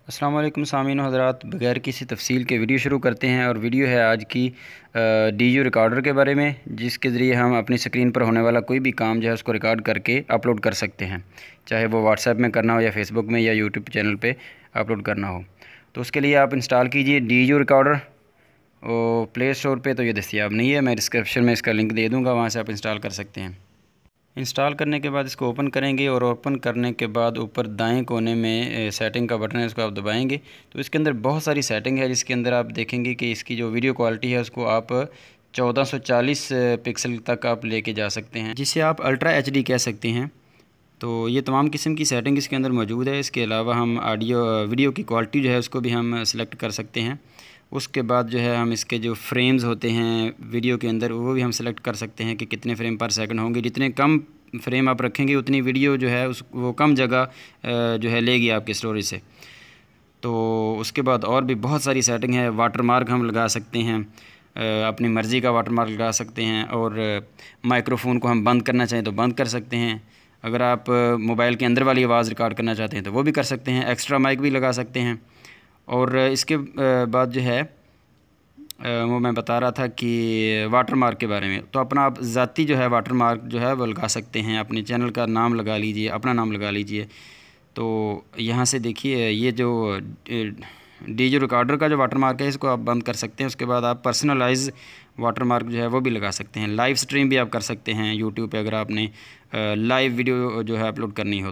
अस्सलाम वालेकुम सामीन हज़रात, बगैर किसी तफसील के वीडियो शुरू करते हैं। और वीडियो है आज की डीयू रिकॉर्डर के बारे में, जिसके ज़रिए हम अपनी स्क्रीन पर होने वाला कोई भी काम जो है उसको रिकॉर्ड करके अपलोड कर सकते हैं, चाहे वो व्हाट्सएप में करना हो या फेसबुक में या यूट्यूब चैनल पे अपलोड करना हो। तो उसके लिए आप इंस्टॉल कीजिए डीयू रिकॉर्डर। और प्ले स्टोर पर तो ये दस्तियाब नहीं है, मैं डिस्क्रिप्शन में इसका लिंक दे दूँगा, वहाँ से आप इंस्टॉल कर सकते हैं। इंस्टॉल करने के बाद इसको ओपन करेंगे और ओपन करने के बाद ऊपर दाएं कोने में सेटिंग का बटन है, उसको आप दबाएंगे तो इसके अंदर बहुत सारी सेटिंग है, जिसके अंदर आप देखेंगे कि इसकी जो वीडियो क्वालिटी है उसको आप 1440 पिक्सल तक आप लेके जा सकते हैं, जिसे आप अल्ट्रा एचडी कह सकते हैं। तो ये तमाम किस्म की सेटिंग इसके अंदर मौजूद है। इसके अलावा हम ऑडियो वीडियो की क्वालिटी जो है उसको भी हम सेलेक्ट कर सकते हैं। उसके बाद जो है हम इसके जो फ्रेम्स होते हैं वीडियो के अंदर वो भी हम सेलेक्ट कर सकते हैं कि कितने फ्रेम पर सेकंड होंगे। जितने कम फ्रेम आप रखेंगे उतनी वीडियो जो है वो कम जगह जो है लेगी आपके स्टोरेज से। तो उसके बाद और भी बहुत सारी सेटिंग है। वाटरमार्क हम लगा सकते हैं, अपनी मर्ज़ी का वाटरमार्क लगा सकते हैं। और माइक्रोफोन को हम बंद करना चाहें तो बंद कर सकते हैं। अगर आप मोबाइल के अंदर वाली आवाज़ रिकॉर्ड करना चाहते हैं तो वो भी कर सकते हैं। एक्स्ट्रा माइक भी लगा सकते हैं। और इसके बाद जो है वो मैं बता रहा था कि वाटर मार्क के बारे में, तो अपना आप ज़ाती जो है वाटर मार्क जो है वो लगा सकते हैं। अपने चैनल का नाम लगा लीजिए, अपना नाम लगा लीजिए। तो यहाँ से देखिए ये जो डीयू रिकॉर्डर का जो वाटर मार्क है इसको आप बंद कर सकते हैं। उसके बाद आप पर्सनलाइज वाटर मार्क जो है वो भी लगा सकते हैं। लाइव स्ट्रीम भी आप कर सकते हैं यूट्यूब पे, अगर आपने लाइव वीडियो जो है अपलोड करनी हो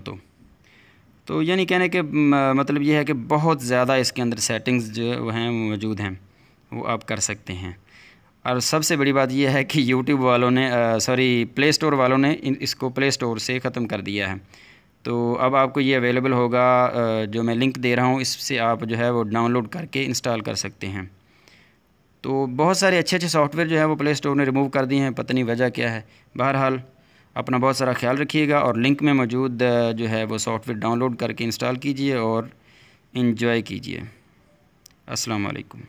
तो यानी कहने के मतलब ये है कि बहुत ज़्यादा इसके अंदर सेटिंग्स जो हैं मौजूद हैं, वो आप कर सकते हैं। और सबसे बड़ी बात यह है कि यूट्यूब वालों ने प्ले स्टोर वालों ने इसको प्ले स्टोर से ख़त्म कर दिया है। तो अब आपको ये अवेलेबल होगा, जो मैं लिंक दे रहा हूँ इससे आप जो है वो डाउनलोड करके इंस्टॉल कर सकते हैं। तो बहुत सारे अच्छे अच्छे सॉफ्टवेयर जो है वो प्ले स्टोर ने रिमूव कर दिए हैं, पता नहीं वजह क्या है। बहरहाल अपना बहुत सारा ख्याल रखिएगा और लिंक में मौजूद जो है वो सॉफ्टवेयर डाउनलोड करके इंस्टॉल कीजिए और इन्जॉय कीजिए। अस्सलाम वालेकुम।